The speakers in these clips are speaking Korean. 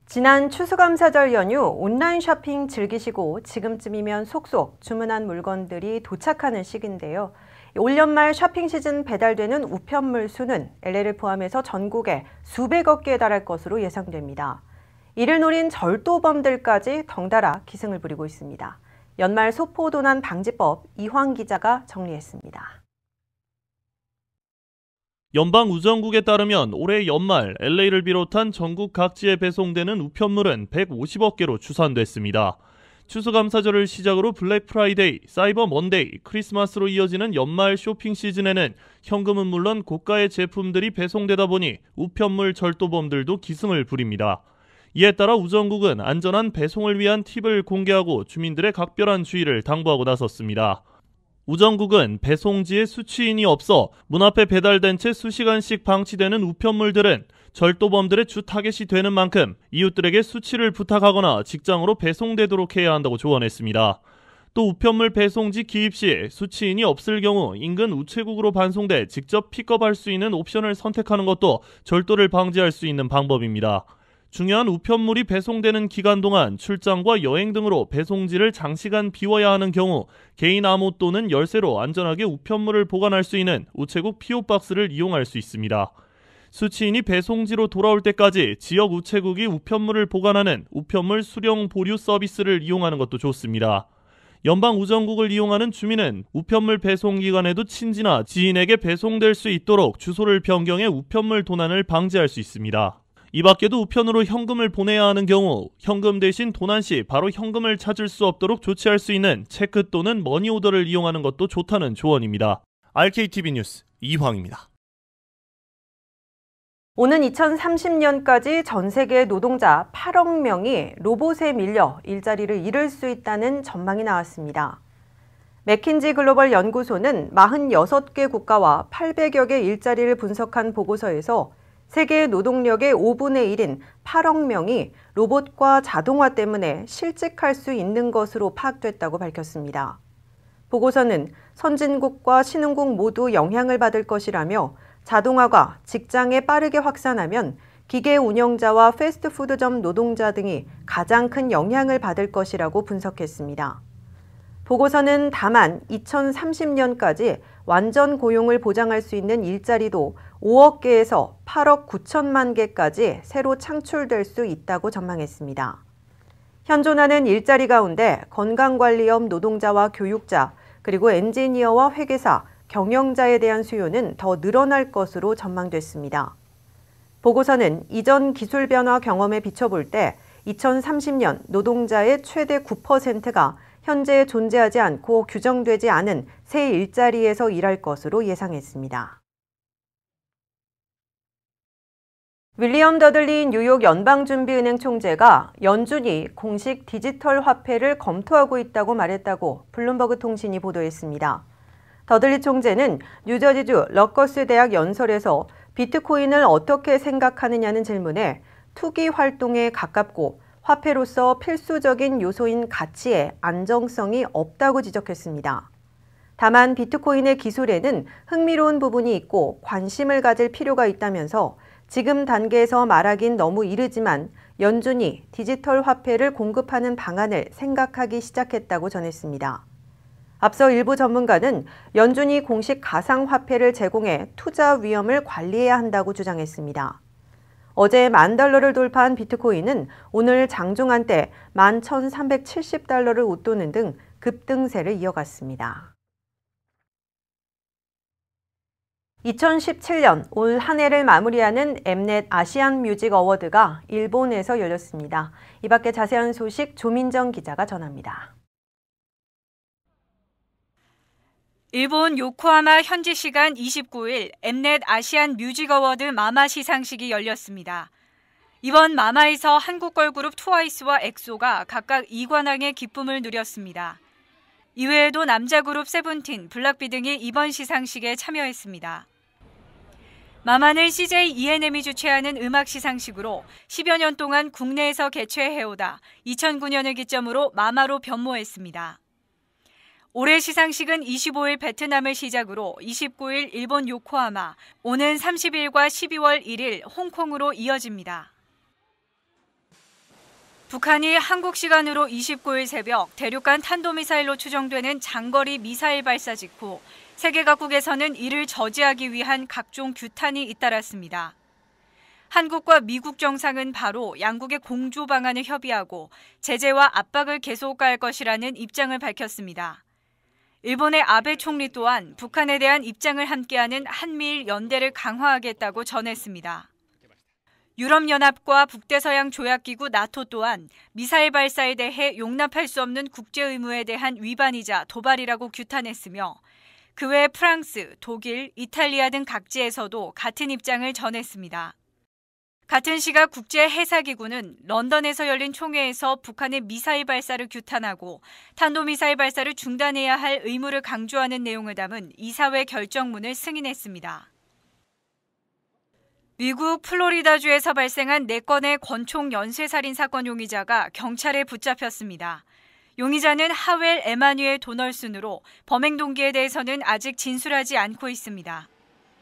지난 추수감사절 연휴 온라인 쇼핑 즐기시고 지금쯤이면 속속 주문한 물건들이 도착하는 시기인데요. 올 연말 쇼핑 시즌 배달되는 우편물 수는 LA를 포함해서 전국에 수백억 개에 달할 것으로 예상됩니다. 이를 노린 절도범들까지 덩달아 기승을 부리고 있습니다. 연말 소포도난 방지법 이황 기자가 정리했습니다. 연방우정국에 따르면 올해 연말 LA를 비롯한 전국 각지에 배송되는 우편물은 150억 개로 추산됐습니다. 추수감사절을 시작으로 블랙 프라이데이, 사이버 먼데이, 크리스마스로 이어지는 연말 쇼핑 시즌에는 현금은 물론 고가의 제품들이 배송되다 보니 우편물 절도범들도 기승을 부립니다. 이에 따라 우정국은 안전한 배송을 위한 팁을 공개하고 주민들의 각별한 주의를 당부하고 나섰습니다. 우정국은 배송지에 수취인이 없어 문 앞에 배달된 채 수시간씩 방치되는 우편물들은 절도범들의 주 타겟이 되는 만큼 이웃들에게 수취를 부탁하거나 직장으로 배송되도록 해야 한다고 조언했습니다. 또 우편물 배송지 기입 시 수취인이 없을 경우 인근 우체국으로 반송돼 직접 픽업할 수 있는 옵션을 선택하는 것도 절도를 방지할 수 있는 방법입니다. 중요한 우편물이 배송되는 기간 동안 출장과 여행 등으로 배송지를 장시간 비워야 하는 경우 개인 암호 또는 열쇠로 안전하게 우편물을 보관할 수 있는 우체국 PO박스를 이용할 수 있습니다. 수취인이 배송지로 돌아올 때까지 지역 우체국이 우편물을 보관하는 우편물 수령 보류 서비스를 이용하는 것도 좋습니다. 연방우정국을 이용하는 주민은 우편물 배송 기간에도 친지나 지인에게 배송될 수 있도록 주소를 변경해 우편물 도난을 방지할 수 있습니다. 이 밖에도 우편으로 현금을 보내야 하는 경우 현금 대신 도난 시 바로 현금을 찾을 수 없도록 조치할 수 있는 체크 또는 머니오더를 이용하는 것도 좋다는 조언입니다. RKTV 뉴스 이황입니다. 오는 2030년까지 전 세계 노동자 8억 명이 로봇에 밀려 일자리를 잃을 수 있다는 전망이 나왔습니다. 맥킨지 글로벌 연구소는 46개 국가와 800여 개 일자리를 분석한 보고서에서 세계 노동력의 5분의 1인 8억 명이 로봇과 자동화 때문에 실직할 수 있는 것으로 파악됐다고 밝혔습니다. 보고서는 선진국과 신흥국 모두 영향을 받을 것이라며 자동화가 직장에 빠르게 확산하면 기계 운영자와 패스트푸드점 노동자 등이 가장 큰 영향을 받을 것이라고 분석했습니다. 보고서는 다만 2030년까지 완전 고용을 보장할 수 있는 일자리도 5억 개에서 8억 9천만 개까지 새로 창출될 수 있다고 전망했습니다. 현존하는 일자리 가운데 건강관리업 노동자와 교육자, 그리고 엔지니어와 회계사, 경영자에 대한 수요는 더 늘어날 것으로 전망됐습니다. 보고서는 이전 기술 변화 경험에 비춰볼 때 2030년 노동자의 최대 9%가 현재 존재하지 않고 규정되지 않은 새 일자리에서 일할 것으로 예상했습니다. 윌리엄 더들리 뉴욕 연방준비은행 총재가 연준이 공식 디지털 화폐를 검토하고 있다고 말했다고 블룸버그 통신이 보도했습니다. 더들리 총재는 뉴저지주 러커스 대학 연설에서 비트코인을 어떻게 생각하느냐는 질문에 투기 활동에 가깝고 화폐로서 필수적인 요소인 가치에 안정성이 없다고 지적했습니다. 다만 비트코인의 기술에는 흥미로운 부분이 있고 관심을 가질 필요가 있다면서 지금 단계에서 말하긴 너무 이르지만 연준이 디지털 화폐를 공급하는 방안을 생각하기 시작했다고 전했습니다. 앞서 일부 전문가는 연준이 공식 가상화폐를 제공해 투자 위험을 관리해야 한다고 주장했습니다. 어제 $10,000를 돌파한 비트코인은 오늘 장중 한때 $11,370를 웃도는 등 급등세를 이어갔습니다. 2017년 올 한 해를 마무리하는 엠넷 아시안 뮤직 어워드가 일본에서 열렸습니다. 이 밖에 자세한 소식 조민정 기자가 전합니다. 일본 요코하마 현지 시간 29일 엠넷 아시안 뮤직 어워드 마마 시상식이 열렸습니다. 이번 마마에서 한국 걸그룹 트와이스와 엑소가 각각 2관왕의 기쁨을 누렸습니다. 이외에도 남자 그룹 세븐틴, 블락비 등이 이번 시상식에 참여했습니다. 마마는 CJ ENM이 주최하는 음악 시상식으로 10여 년 동안 국내에서 개최해오다 2009년을 기점으로 마마로 변모했습니다. 올해 시상식은 25일 베트남을 시작으로 29일 일본 요코하마, 오는 30일과 12월 1일 홍콩으로 이어집니다. 북한이 한국 시간으로 29일 새벽 대륙간 탄도미사일로 추정되는 장거리 미사일 발사 직후 세계 각국에서는 이를 저지하기 위한 각종 규탄이 잇따랐습니다. 한국과 미국 정상은 바로 양국의 공조 방안을 협의하고 제재와 압박을 계속 가할 것이라는 입장을 밝혔습니다. 일본의 아베 총리 또한 북한에 대한 입장을 함께하는 한미일 연대를 강화하겠다고 전했습니다. 유럽연합과 북대서양 조약기구 나토 또한 미사일 발사에 대해 용납할 수 없는 국제 의무에 대한 위반이자 도발이라고 규탄했으며 그 외 프랑스, 독일, 이탈리아 등 각지에서도 같은 입장을 전했습니다. 같은 시각 국제해사기구는 런던에서 열린 총회에서 북한의 미사일 발사를 규탄하고 탄도미사일 발사를 중단해야 할 의무를 강조하는 내용을 담은 이사회 결정문을 승인했습니다. 미국 플로리다주에서 발생한 4건의 권총 연쇄살인 사건 용의자가 경찰에 붙잡혔습니다. 용의자는 하웰 에마뉴엘 도널슨으로 범행 동기에 대해서는 아직 진술하지 않고 있습니다.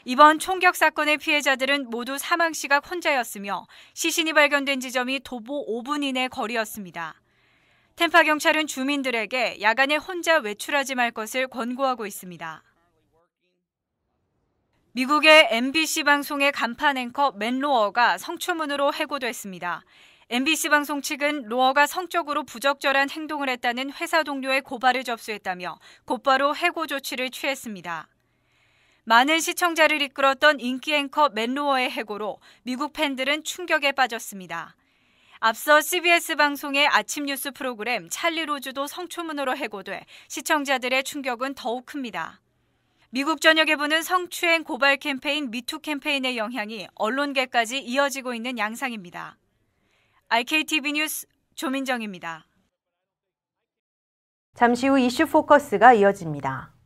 이번 총격 사건의 피해자들은 모두 사망 시각 혼자였으며 시신이 발견된 지점이 도보 5분 이내 거리였습니다. 템파 경찰은 주민들에게 야간에 혼자 외출하지 말 것을 권고하고 있습니다. 미국의 MBC 방송의 간판 앵커 맨 로어가 성추문으로 해고됐습니다. MBC 방송 측은 로어가 성적으로 부적절한 행동을 했다는 회사 동료의 고발을 접수했다며 곧바로 해고 조치를 취했습니다. 많은 시청자를 이끌었던 인기 앵커 맨 로어의 해고로 미국 팬들은 충격에 빠졌습니다. 앞서 CBS 방송의 아침 뉴스 프로그램 찰리 로즈도 성추문으로 해고돼 시청자들의 충격은 더욱 큽니다. 미국 전역에 부는 성추행 고발 캠페인 미투 캠페인의 영향이 언론계까지 이어지고 있는 양상입니다. RKTV 뉴스 조민정입니다. 잠시 후 이슈 포커스가 이어집니다.